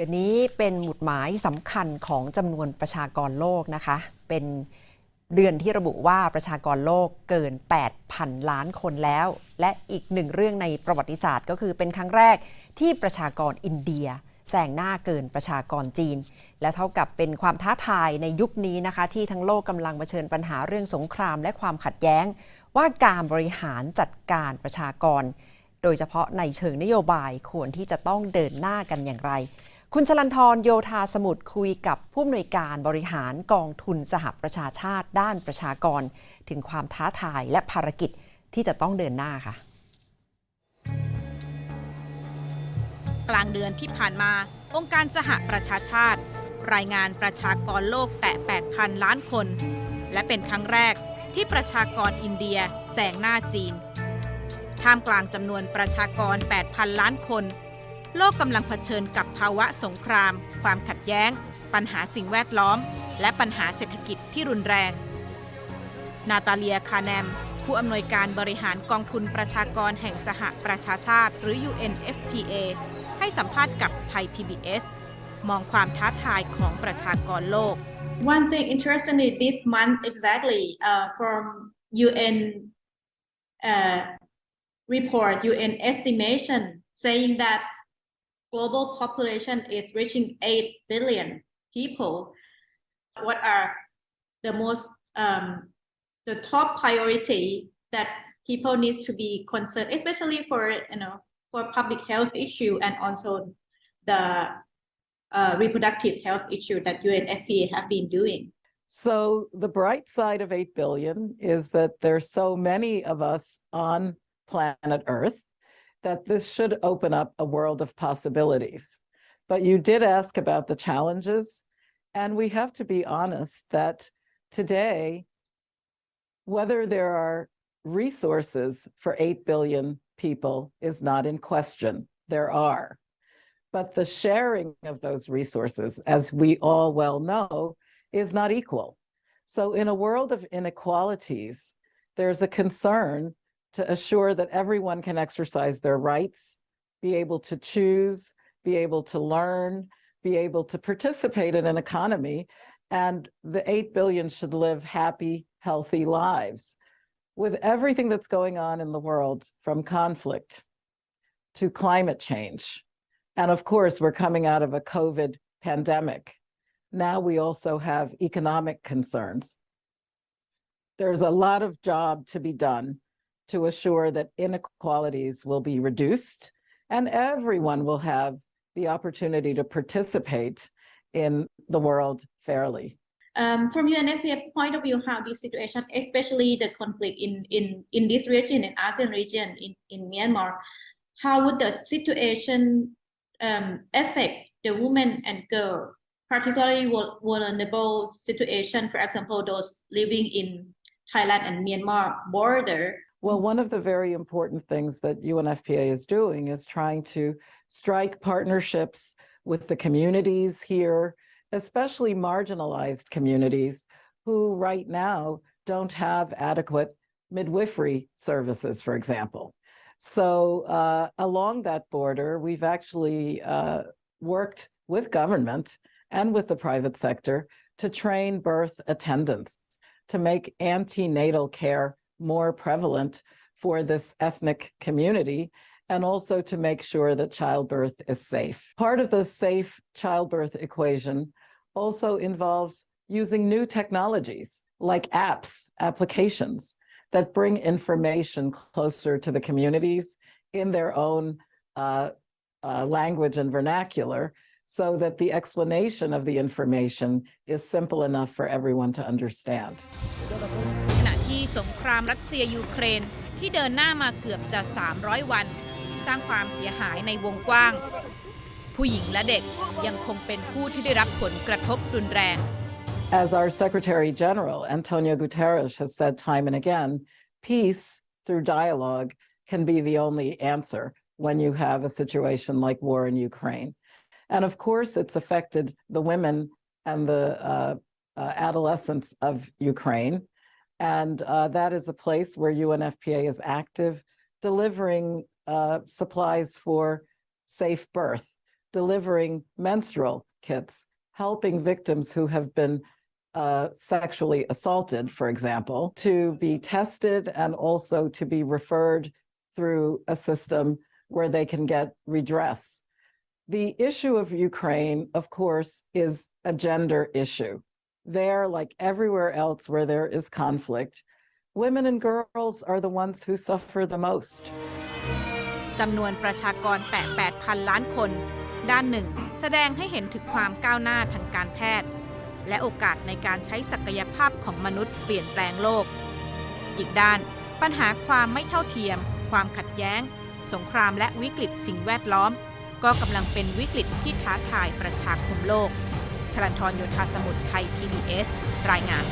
ดือนนี้เป็นหมุดหมายสำคัญของจำนวนประชากรโลกนะคะเป็นเดือนที่ระบุว่าประชากรโลกเกิน 8,000 ล้านคนแล้วและอีกหนึ่งเรื่องในประวัติศาสตร์ก็คือเป็นครั้งแรกที่ประชากรอินเดียแซงหน้าเกินประชากรจีนและเท่ากับเป็นความท้าทายในยุคนี้นะคะที่ทั้งโลกกำลังเผชิญปัญหาเรื่องสงครามและความขัดแย้งว่าการบริหารจัดการประชากรโดยเฉพาะในเชิงนโยบายควรที่จะต้องเดินหน้ากันอย่างไรคุณชลันทรโยธาสมุทรคุยกับผู้อำนวยการบริหารกองทุนสหประชาชาติด้านประชากรถึงความท้าทายและภารกิจที่จะต้องเดินหน้าค่ะกลางเดือนที่ผ่านมาองค์การสหประชาชาติรายงานประชากรโลกแตะ 8,000 ล้านคนและเป็นครั้งแรกที่ประชากรอินเดียแซงหน้าจีนท่ามกลางจำนวนประชากร 8,000 ล้านคนโลกกำลังเผชิญกับภาวะสงครามความขัดแย้งปัญหาสิ่งแวดล้อมและปัญหาเศรษฐกิจที่รุนแรงนาตาเลียคาแนมผู้อำนวยการบริหารกองทุนประชากรแห่งสหประชาชาติหรือ UNFPA ให้สัมภาษณ์กับไทย PBS มองความท้าทายของประชากรโลก One thing interestingly this month exactly from UN report UN estimation saying that global population is reaching 8 billion people. What are the most the top priority that people need to be concerned, especially for for public health issue and also the reproductive health issue that UNFPA have been doing. So the bright side of 8 billion is that there's so many of us on planet Earth that this should open up a world of possibilities. But you did ask about the challenges, and we have to be honest that today, whether there are resources for 8 billion people is not in question. There are. But the sharing of those resources, as we all well know, is not equal. So in a world of inequalities, there's a concern to assure that everyone can exercise their rights, be able to choose, be able to learn, be able to participate in an economy, and the 8 billion should live happy, healthy lives. With everything that's going on in the world, from conflict to climate change, and of course, we're coming out of a COVID pandemic. Now we also have economic concerns. There's a lot of job to be done to assure that inequalities will be reduced and everyone will have the opportunity to participate in the world fairly. From UNFPA point of view, how this situation, especially the conflict in this region, in ASEAN region, in Myanmar, how would the situation affect the women and girl, particularly vulnerable situation, for example, those living in Thailand and Myanmar border? Well, one of the very important things that UNFPA is doing is trying to strike partnerships with the communities here, especially marginalized communities who right now don't have adequate midwifery services, for example. So along that border, we've actually worked with government and with the private sector to train birth attendants to make antenatal care more prevalent for this ethnic community, and also to make sure that childbirth is safe. Part of the safe childbirth equation also involves using new technologies like applications that bring information closer to the communities in their own language and vernacular, so that the explanation of the information is simple enough for everyone to understand. ขณะที่สงครามรัสเซียยูเครนที่เดินหน้ามาเกือบจะ 300 วันสร้างความเสียหายในวงกว้างผู้หญิงและเด็กยังคงเป็นผู้ที่ได้รับผลกระทบรุนแรง As our Secretary General, Antonio Guterres, has said time and again, peace through dialogue can be the only answer when you have a situation like war in Ukraine. And of course, it's affected the women and the adolescents of Ukraine. And that is a place where UNFPA is active, delivering supplies for safe birth, delivering menstrual kits, helping victims who have been sexually assaulted, for example, to be tested and also to be referred through a system where they can get redress. The issue of Ukraine, of course, is a gender issue. There, like everywhere else where there is conflict, women and girls are the ones who suffer the most. จำนวนประชากรแตะ 8,000 ล้านคน ด้านหนึ่งแสดงให้เห็นถึงความก้าวหน้าทางการแพทย์ และโอกาสในการใช้ศักยภาพของมนุษย์เปลี่ยนแปลงโลก อีกด้านปัญหาความไม่เท่าเทียม ความขัดแย้ง สงครามและวิกฤตสิ่งแวดล้อม ก็กำลังเป็นวิกฤตที่ท้าทายประชาคมโลก ชลันทร โยธาสมุทร ไทย PBS รายงาน